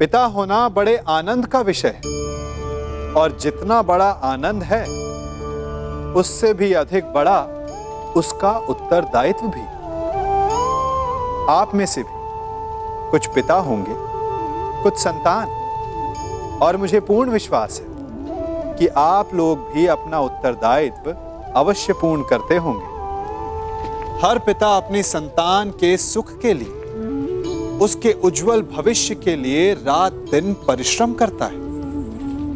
पिता होना बड़े आनंद का विषय है, और जितना बड़ा आनंद है उससे भी अधिक बड़ा उसका उत्तरदायित्व भी। आप में से भी कुछ पिता होंगे, कुछ संतान, और मुझे पूर्ण विश्वास है कि आप लोग भी अपना उत्तरदायित्व अवश्य पूर्ण करते होंगे। हर पिता अपनी संतान के सुख के लिए, उसके उज्जवल भविष्य के लिए रात दिन परिश्रम करता है,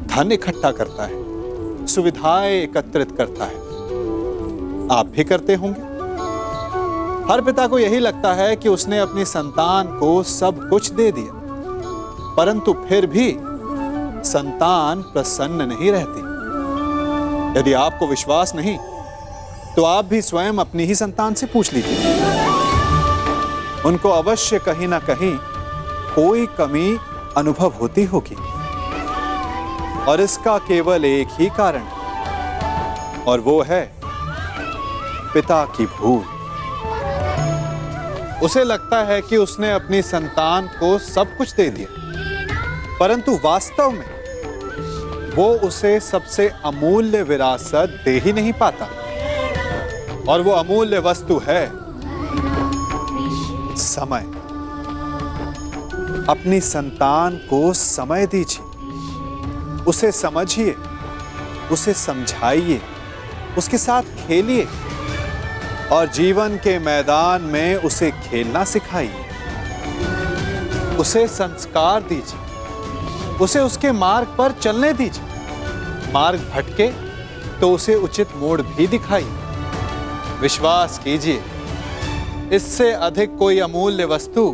धन इकट्ठा करता है, सुविधाएं एकत्रित करता है। आप भी करते होंगे। हर पिता को यही लगता है कि उसने अपनी संतान को सब कुछ दे दिया, परंतु फिर भी संतान प्रसन्न नहीं रहती। यदि आपको विश्वास नहीं तो आप भी स्वयं अपनी ही संतान से पूछ लीजिए। उनको अवश्य कहीं ना कहीं कोई कमी अनुभव होती होगी, और इसका केवल एक ही कारण, और वो है पिता की भूल। उसे लगता है कि उसने अपनी संतान को सब कुछ दे दिया, परंतु वास्तव में वो उसे सबसे अमूल्य विरासत दे ही नहीं पाता, और वो अमूल्य वस्तु है समय। अपनी संतान को समय दीजिए, उसे समझिए, उसे समझाइए, उसके साथ खेलिए, और जीवन के मैदान में उसे खेलना सिखाइए। उसे संस्कार दीजिए, उसे उसके मार्ग पर चलने दीजिए। मार्ग भटके तो उसे उचित मोड़ भी दिखाइए। विश्वास कीजिए, इससे अधिक कोई अमूल्य वस्तु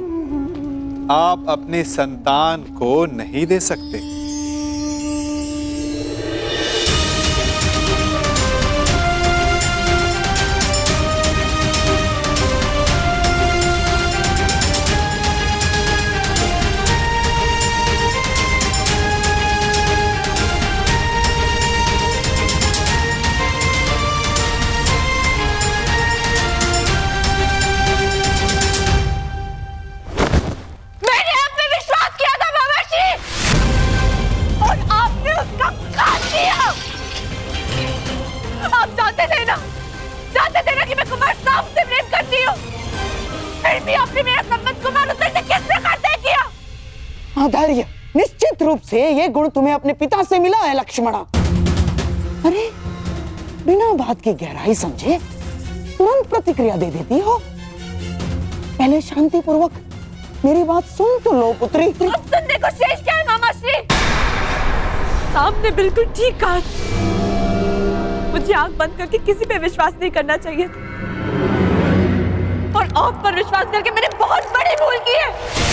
आप अपने संतान को नहीं दे सकते। धैर्य, निश्चित रूप से ये गुण तुम्हें अपने पिता से मिला है लक्ष्मणा। अरे बिना बात की गहराई समझे तुरंत प्रतिक्रिया दे देती हो। पहले शांति पूर्वक मेरी बात सुन तो लो पुत्री। अब सुनने को शेष क्या है मामाश्री? आपने बिल्कुल ठीक कहा। मुझे आंख बंद करके किसी पे विश्वास नहीं करना चाहिए, और आप पर विश्वास करके मैंने बहुत बड़ी भूल की है।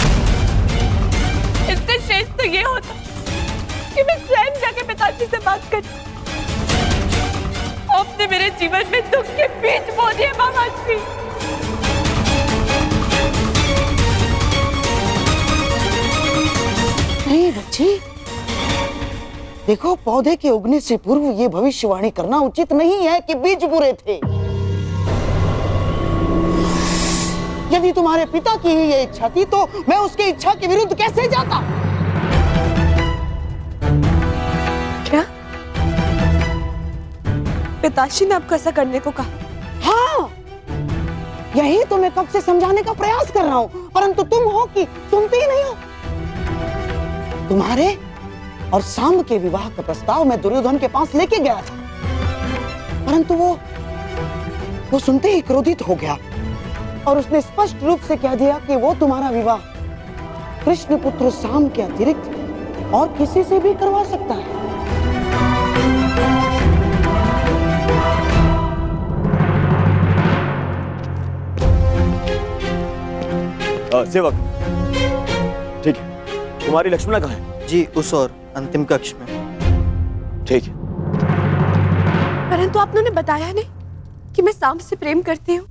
इससे शेष तो ये होता कि मैं स्वयं जाके पिताजी से बात कर। आपने मेरे जीवन में दुख के बीज बो दिए मामाश्री। नहीं बच्ची, देखो पौधे के उगने से पूर्व ये भविष्यवाणी करना उचित नहीं है कि बीज बुरे थे। यदि तुम्हारे पिता की ही ये इच्छा थी तो मैं उसकी इच्छा के विरुद्ध कैसे जाता? क्या पिताश्री ने आपको ऐसा करने को कहा? हाँ, यही तो मैं कब से समझाने का प्रयास कर रहा हूँ, परंतु तुम हो कि सुनते ही नहीं हो। तुम्हारे और सांब के विवाह का प्रस्ताव मैं दुर्योधन के पास लेके गया था, परंतु वो सुनते ही क्रोधित हो गया, और उसने स्पष्ट रूप से कह दिया कि वो तुम्हारा विवाह कृष्ण पुत्र साम के अतिरिक्त और किसी से भी करवा सकता है। सेवक, ठीक है, तुम्हारी लक्ष्मणा कहाँ है? जी उस और अंतिम कक्ष में। ठीक है। परंतु आपने उन्हें बताया नहीं कि मैं साम से प्रेम करती हूँ।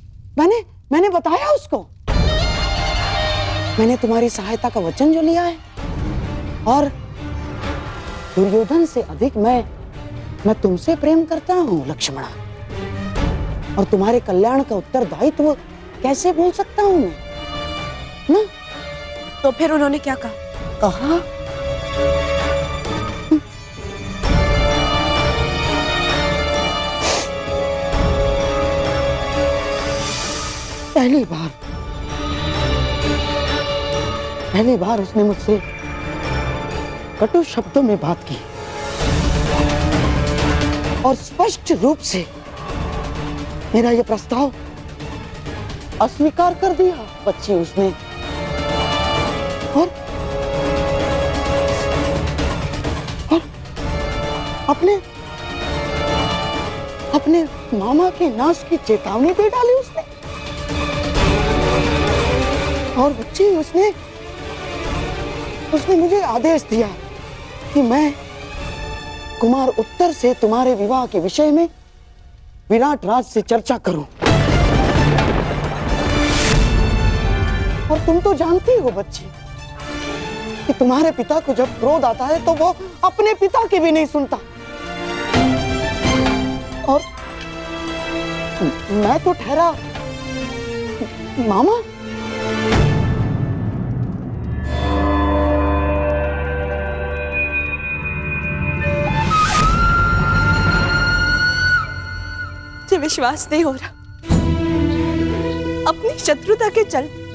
मैंने बताया उसको। मैंने तुम्हारी सहायता का वचन जो लिया है, और दुर्योधन से अधिक मैं तुमसे प्रेम करता हूँ लक्ष्मणा, और तुम्हारे कल्याण का उत्तरदायित्व कैसे भूल सकता हूँ मैं ना? तो फिर उन्होंने क्या कहा? कहा पहली बार उसने मुझसे कटु शब्दों में बात की और स्पष्ट रूप से मेरा यह प्रस्ताव अस्वीकार कर दिया बच्ची उसने। और अपने मामा के नाश की चेतावनी दे डाली उसने। और बच्ची उसने मुझे आदेश दिया कि मैं कुमार उत्तर से तुम्हारे विवाह के विषय में विराट राज से चर्चा करूं। और तुम तो जानती हो बच्ची कि तुम्हारे पिता को जब क्रोध आता है तो वो अपने पिता की भी नहीं सुनता। और मैं तो ठहरा मामा। मुझे विश्वास नहीं हो रहा अपनी शत्रुता के चलते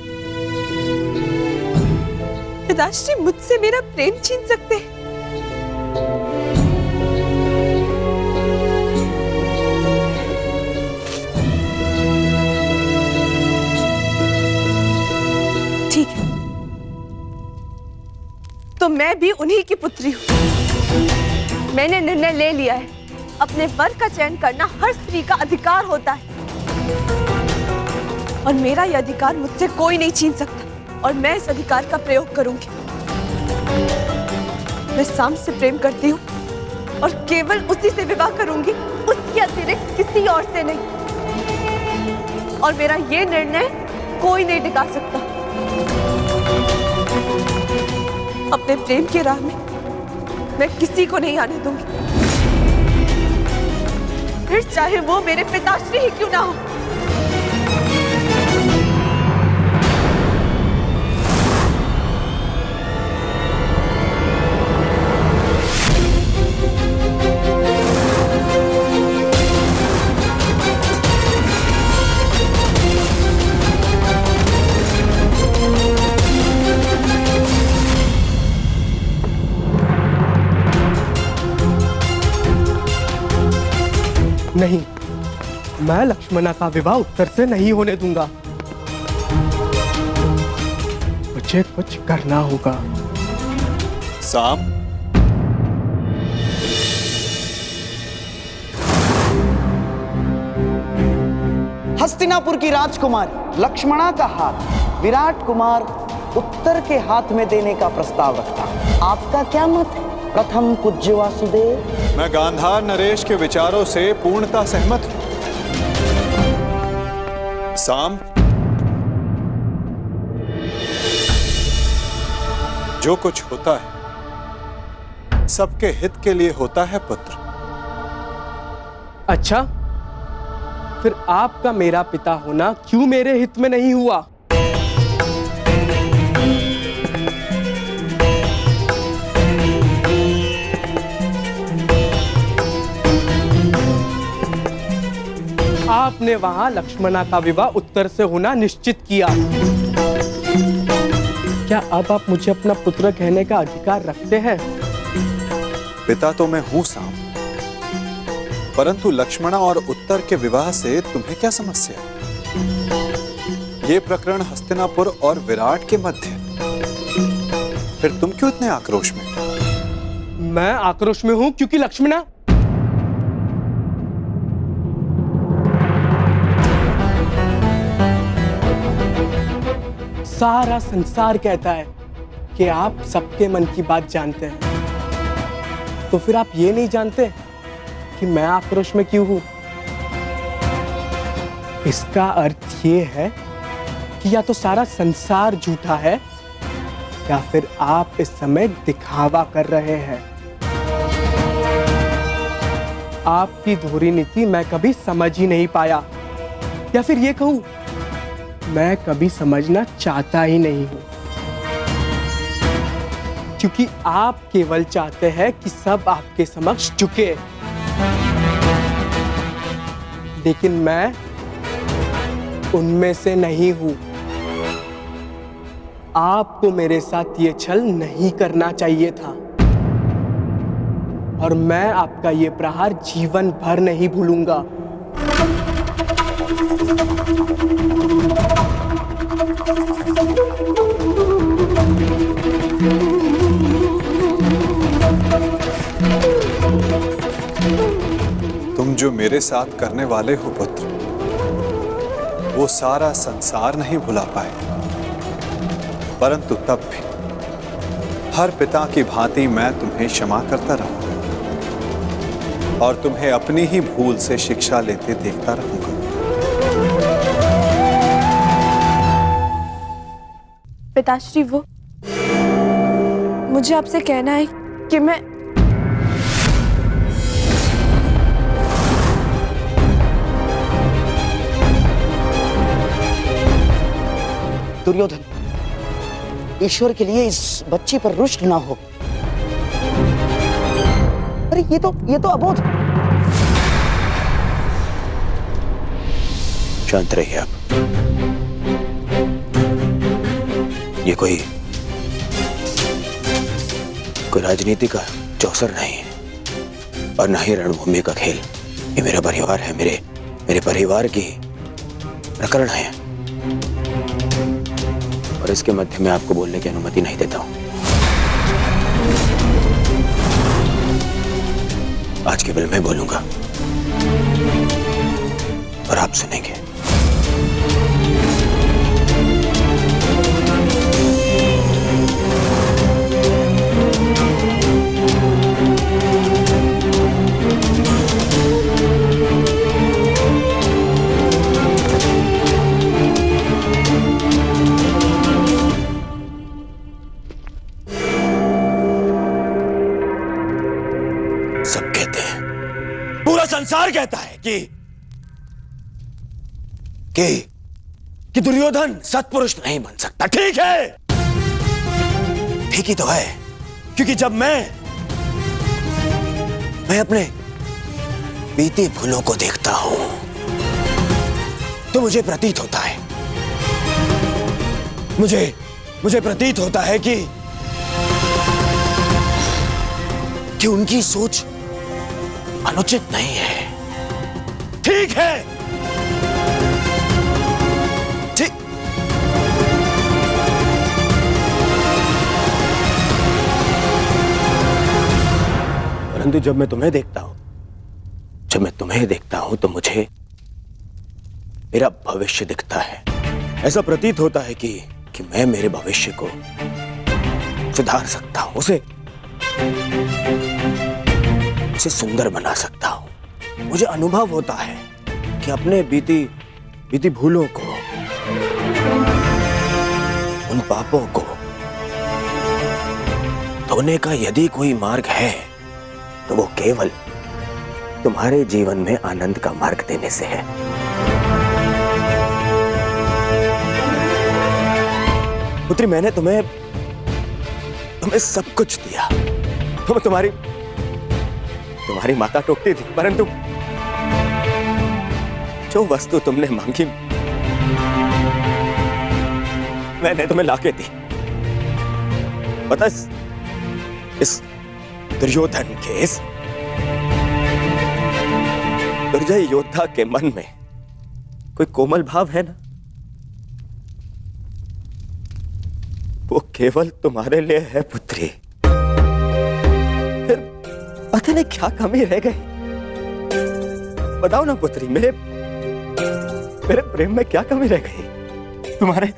पिताश्री मुझसे मेरा प्रेम छीन सकते हैं। ठीक है, तो मैं भी उन्हीं की पुत्री हूं। मैंने निर्णय ले लिया है, अपने वर का चयन करना हर स्त्री का अधिकार होता है और मेरा यह अधिकार मुझसे कोई नहीं छीन सकता और मैं इस अधिकार का प्रयोग करूंगी। मैं साम से प्रेम करती हूँ और केवल उसी से विवाह करूंगी, उसके अतिरिक्त किसी और से नहीं। और मेरा ये निर्णय कोई नहीं टिका सकता। अपने प्रेम की राह में मैं किसी को नहीं आने दूंगी, फिर चाहे वो मेरे पिताश्री ही क्यों ना हो। नहीं, मैं लक्ष्मणा का विवाह उत्तर से नहीं होने दूंगा। मुझे कुछ करना होगा। साम, हस्तिनापुर की राजकुमारी लक्ष्मणा का हाथ विराट कुमार उत्तर के हाथ में देने का प्रस्ताव रखता हूं। आपका क्या मत है प्रथम पूज्य वासुदेव? मैं गांधार नरेश के विचारों से पूर्णतः सहमत हूं। साम, जो कुछ होता है सबके हित के लिए होता है पुत्र। अच्छा, फिर आपका मेरा पिता होना क्यों मेरे हित में नहीं हुआ? आपने वहां लक्ष्मणा का विवाह उत्तर से होना निश्चित किया। क्या अब आप मुझे अपना पुत्र कहने का अधिकार रखते हैं? पिता तो मैं हूं साम, परंतु लक्ष्मणा और उत्तर के विवाह से तुम्हें क्या समस्या? ये प्रकरण हस्तिनापुर और विराट के मध्य है। फिर तुम क्यों इतने आक्रोश में? मैं आक्रोश में हूं क्योंकि लक्ष्मणा सारा संसार कहता है कि आप सबके मन की बात जानते हैं, तो फिर आप ये नहीं जानते कि मैं आक्रोश में क्यों हूं? इसका अर्थ ये है कि या तो सारा संसार झूठा है या फिर आप इस समय दिखावा कर रहे हैं। आपकी धोरी नीति मैं कभी समझ ही नहीं पाया, या फिर ये कहूं मैं कभी समझना चाहता ही नहीं हूं। क्योंकि आप केवल चाहते हैं कि सब आपके समक्ष झुके, लेकिन मैं उनमें से नहीं हूं। आपको मेरे साथ ये छल नहीं करना चाहिए था, और मैं आपका ये प्रहार जीवन भर नहीं भूलूंगा। तुम जो मेरे साथ करने वाले हो पुत्र, वो सारा संसार नहीं भुला पाए, परंतु तब भी हर पिता की भांति मैं तुम्हें क्षमा करता रहूंगा और तुम्हें अपनी ही भूल से शिक्षा लेते देखता रहूंगा। पिताश्री, वो मुझे आपसे कहना है कि मैं दुर्योधन, ईश्वर के लिए इस बच्ची पर रुष्ट ना हो। अरे ये तो अबोध। शांत रहिए आप। ये कोई राजनीति का चौसर नहीं है और ना ही रणभूमि का खेल। ये मेरा परिवार है, मेरे परिवार की प्रकरण है, और इसके मध्य में आपको बोलने की अनुमति नहीं देता हूं। आज केवल मैं बोलूंगा और आप सुनेंगे। सब कहते हैं, पूरा संसार कहता है कि दुर्योधन सत्पुरुष नहीं बन सकता। ठीक है, ठीक ही तो है, क्योंकि जब मैं अपने बीती भूलों को देखता हूं तो मुझे प्रतीत होता है मुझे प्रतीत होता है कि उनकी सोच अनुचित नहीं है। ठीक है, ठीक। परंतु जब मैं तुम्हें देखता हूं तो मुझे मेरा भविष्य दिखता है। ऐसा प्रतीत होता है कि मैं मेरे भविष्य को सुधार सकता हूं, उसे सुंदर बना सकता हूं। मुझे अनुभव होता है कि अपने बीती भूलों को, उन पापों को धोने का यदि कोई मार्ग है तो वो केवल तुम्हारे जीवन में आनंद का मार्ग देने से है। पुत्री, मैंने तुम्हें सब कुछ दिया। तुम्हारी माता टोकती थी, परंतु जो वस्तु तुमने मांगी मैंने तुम्हें लाके दी। पता, इस दुर्योधन के, इस दुर्जय योद्धा के मन में कोई कोमल भाव है ना, वो केवल तुम्हारे लिए है पुत्री। फिर पता नहीं क्या कमी रह गई, बताओ ना पुत्री, मेरे प्रेम में क्या कमी रह गई? तुम्हारे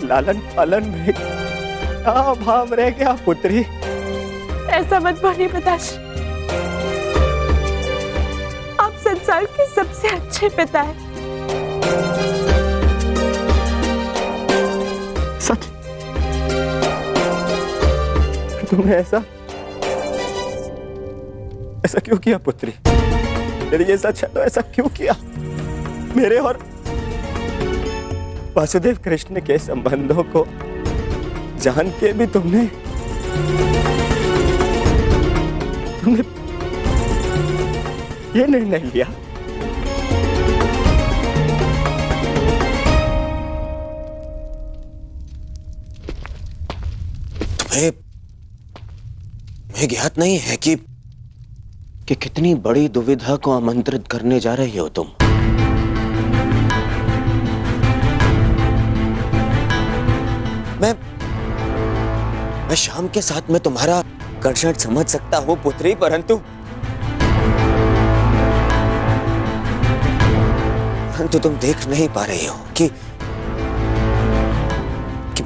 लालन पालन में क्या भाव रह गया पुत्री? ऐसा मत बोलिए पिताश्री, आप संसार के सबसे अच्छे पिता हैं। सच? तुमने ऐसा क्यों किया पुत्री? यदि ये सच है तो ऐसा क्यों किया? मेरे और वासुदेव कृष्ण के संबंधों को जान के भी तुमने तुमने ये निर्णय लिया? तुम्हें ज्ञात नहीं है कि कितनी बड़ी दुविधा को आमंत्रित करने जा रही हो तुम? मैं शाम के साथ में तुम्हारा कर्षण समझ सकता हूं पुत्री, परंतु तुम देख नहीं पा रही हो कि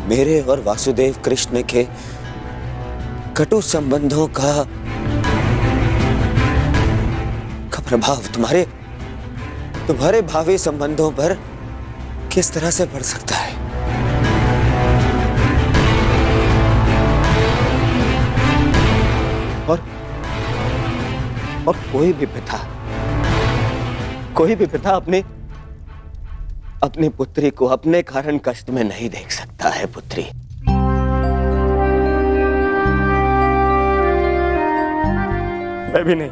मेरे और वासुदेव कृष्ण के कटु संबंधों का प्रभाव तुम्हारे भावी संबंधों पर किस तरह से पड़ सकता है। और कोई भी पिता अपनी पुत्री को अपने कारण कष्ट में नहीं देख सकता है पुत्री। मैं भी नहीं।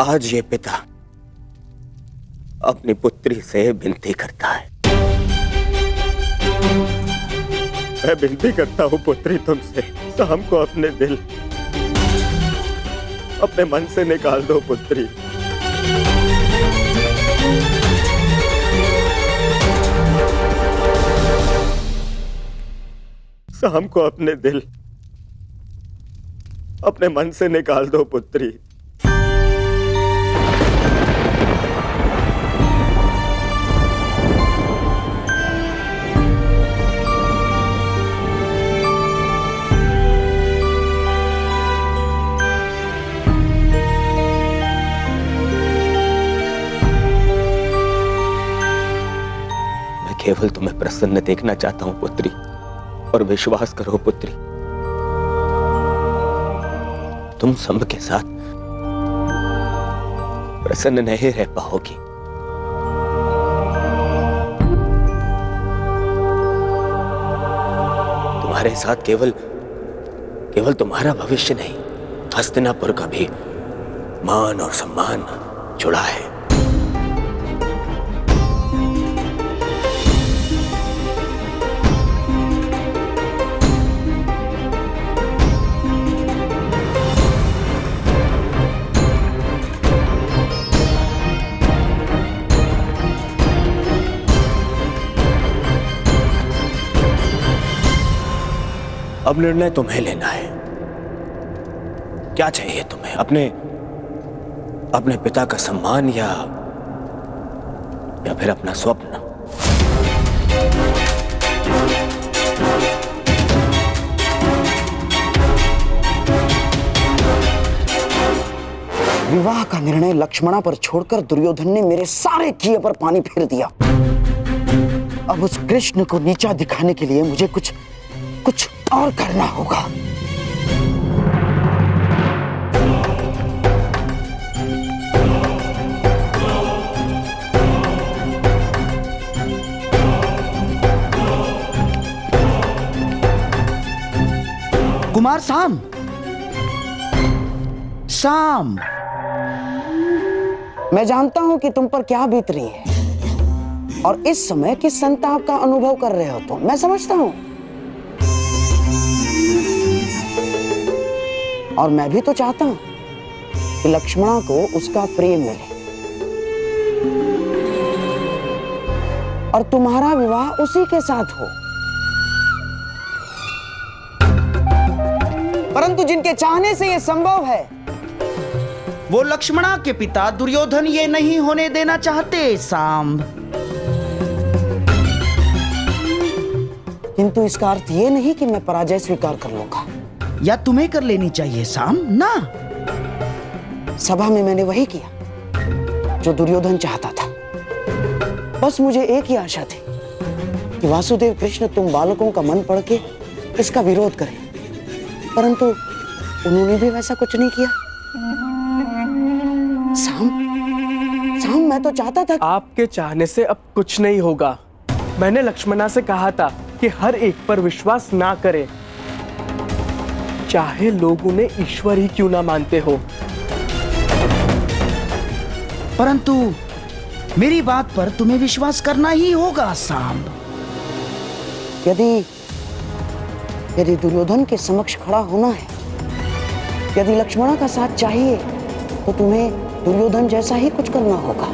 आज ये पिता अपनी पुत्री से विनती करता है। मैं विनती करता हूं पुत्री तुमसे, शाम को अपने दिल अपने मन से निकाल दो पुत्री। शाम को अपने दिल अपने मन से निकाल दो पुत्री। केवल तुम्हें प्रसन्न देखना चाहता हूं पुत्री, और विश्वास करो पुत्री, तुम सब के साथ प्रसन्न नहीं रह पाओगी। तुम्हारे साथ केवल तुम्हारा भविष्य नहीं, हस्तिनापुर का भी मान और सम्मान जुड़ा है। अब निर्णय तुम्हें लेना है। क्या चाहिए तुम्हें? अपने पिता का सम्मान या फिर अपना स्वप्न? विवाह का निर्णय लक्ष्मणा पर छोड़कर दुर्योधन ने मेरे सारे किए पर पानी फेर दिया। अब उस कृष्ण को नीचा दिखाने के लिए मुझे कुछ और करना होगा। कुमार साम, मैं जानता हूं कि तुम पर क्या बीत रही है और इस समय किस संताप का अनुभव कर रहे हो तुम। मैं समझता हूं, और मैं भी तो चाहता हूं कि लक्ष्मणा को उसका प्रेम मिले और तुम्हारा विवाह उसी के साथ हो। परंतु जिनके चाहने से यह संभव है, वो लक्ष्मणा के पिता दुर्योधन ये नहीं होने देना चाहते सांब। किंतु इसका अर्थ ये नहीं कि मैं पराजय स्वीकार कर लूंगा। या तुम्हें कर लेनी चाहिए सांब ना। सभा में मैंने वही किया जो दुर्योधन चाहता था। बस मुझे एक ही आशा थी कि वासुदेव कृष्ण तुम बालकों का मन पढ़ के इसका विरोध करें, परंतु उन्होंने भी वैसा कुछ नहीं किया। साम, मैं तो चाहता था आपके चाहने से अब कुछ नहीं होगा। मैंने लक्ष्मणा से कहा था कि हर एक पर विश्वास ना करे, चाहे लोग उन्हें ईश्वर ही क्यों ना मानते हो। परंतु मेरी बात पर तुम्हें विश्वास करना ही होगा सांब। यदि दुर्योधन के समक्ष खड़ा होना है, यदि लक्ष्मणा का साथ चाहिए, तो तुम्हें दुर्योधन जैसा ही कुछ करना होगा।